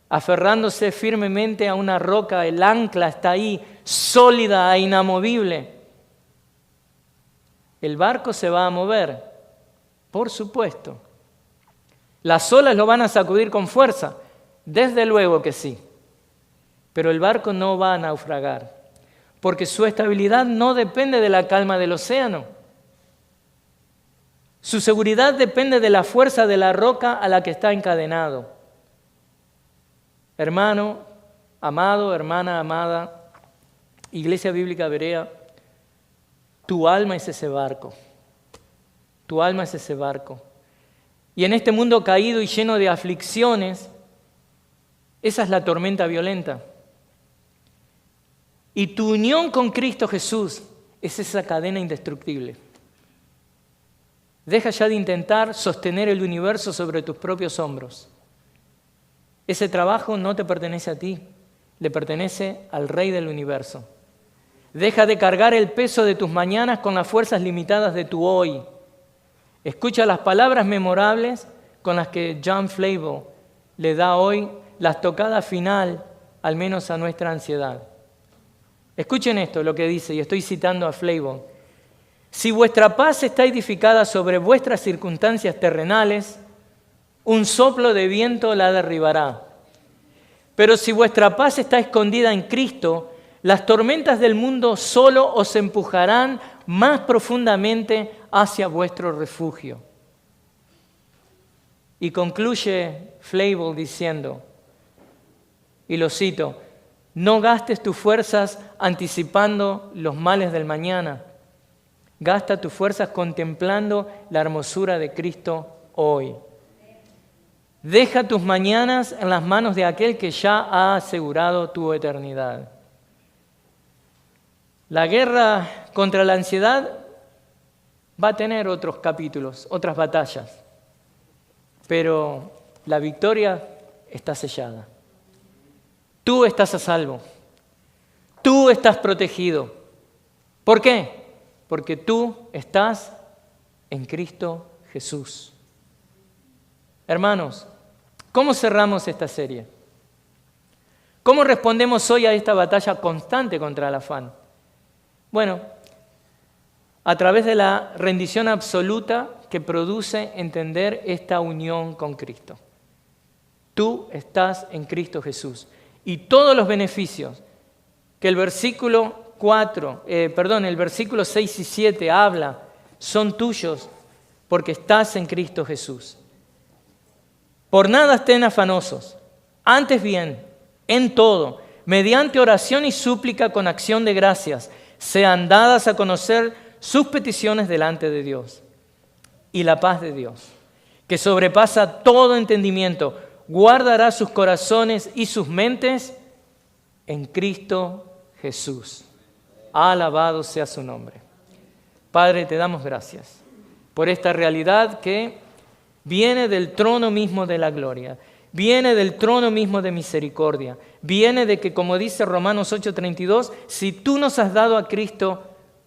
[SPEAKER 1] aferrándose firmemente a una roca, el ancla está ahí, sólida e inamovible. El barco se va a mover, por supuesto. Las olas lo van a sacudir con fuerza, desde luego que sí. Pero el barco no va a naufragar, porque su estabilidad no depende de la calma del océano. Su seguridad depende de la fuerza de la roca a la que está encadenado. Hermano, amado, hermana, amada, Iglesia Bíblica Berea, tu alma es ese barco. Tu alma es ese barco. Y en este mundo caído y lleno de aflicciones, esa es la tormenta violenta. Y tu unión con Cristo Jesús es esa cadena indestructible. Deja ya de intentar sostener el universo sobre tus propios hombros. Ese trabajo no te pertenece a ti, le pertenece al Rey del universo. Deja de cargar el peso de tus mañanas con las fuerzas limitadas de tu hoy. Escucha las palabras memorables con las que John Flavel le da hoy la estocada final, al menos a nuestra ansiedad. Escuchen esto, lo que dice, y estoy citando a Flavel. Si vuestra paz está edificada sobre vuestras circunstancias terrenales, un soplo de viento la derribará. Pero si vuestra paz está escondida en Cristo, las tormentas del mundo solo os empujarán más profundamente hacia vuestro refugio. Y concluye Flavel diciendo, y lo cito, no gastes tus fuerzas anticipando los males del mañana. Gasta tus fuerzas contemplando la hermosura de Cristo hoy. Deja tus mañanas en las manos de aquel que ya ha asegurado tu eternidad. La guerra contra la ansiedad va a tener otros capítulos, otras batallas, pero la victoria está sellada. Tú estás a salvo. Tú estás protegido. ¿Por qué? Porque tú estás en Cristo Jesús. Hermanos, ¿cómo cerramos esta serie? ¿Cómo respondemos hoy a esta batalla constante contra el afán? Bueno, a través de la rendición absoluta que produce entender esta unión con Cristo. Tú estás en Cristo Jesús. Y todos los beneficios que el versículo 6 y 7 habla son tuyos porque estás en Cristo Jesús. Por nada estén afanosos, antes bien, en todo, mediante oración y súplica con acción de gracias, sean dadas a conocer sus peticiones delante de Dios. Y la paz de Dios, que sobrepasa todo entendimiento, guardará sus corazones y sus mentes en Cristo Jesús. Alabado sea su nombre. Padre, te damos gracias por esta realidad que viene del trono mismo de la gloria, viene del trono mismo de misericordia, viene de que, como dice Romanos 8:32, si tú nos has dado a Cristo,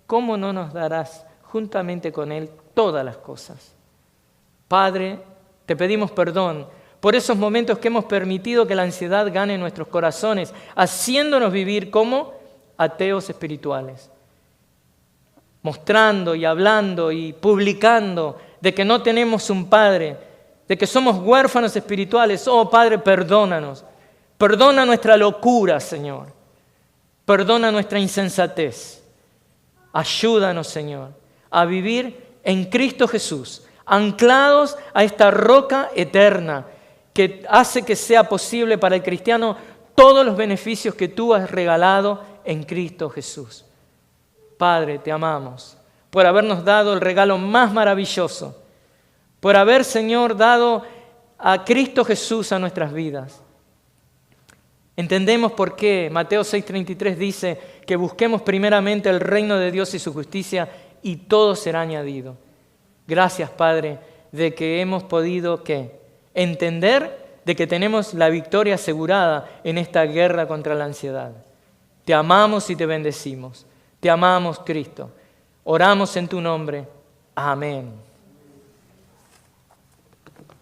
[SPEAKER 1] ¿cómo no nos darás juntamente con Él todas las cosas? Padre, te pedimos perdón por esos momentos que hemos permitido que la ansiedad gane nuestros corazones, haciéndonos vivir como ateos espirituales, mostrando y hablando y publicando de que no tenemos un Padre, de que somos huérfanos espirituales. Oh Padre, perdónanos. Perdona nuestra locura, Señor. Perdona nuestra insensatez. Ayúdanos, Señor, a vivir en Cristo Jesús, anclados a esta roca eterna que hace que sea posible para el cristiano todos los beneficios que tú has regalado en Cristo Jesús. Padre, te amamos por habernos dado el regalo más maravilloso, por haber, Señor, dado a Cristo Jesús a nuestras vidas. Entendemos por qué Mateo 6:33 dice que busquemos primeramente el reino de Dios y su justicia y todo será añadido. Gracias, Padre, de que hemos podido, ¿qué? Entender de que tenemos la victoria asegurada en esta guerra contra la ansiedad. Te amamos y te bendecimos. Te amamos, Cristo. Oramos en tu nombre. Amén.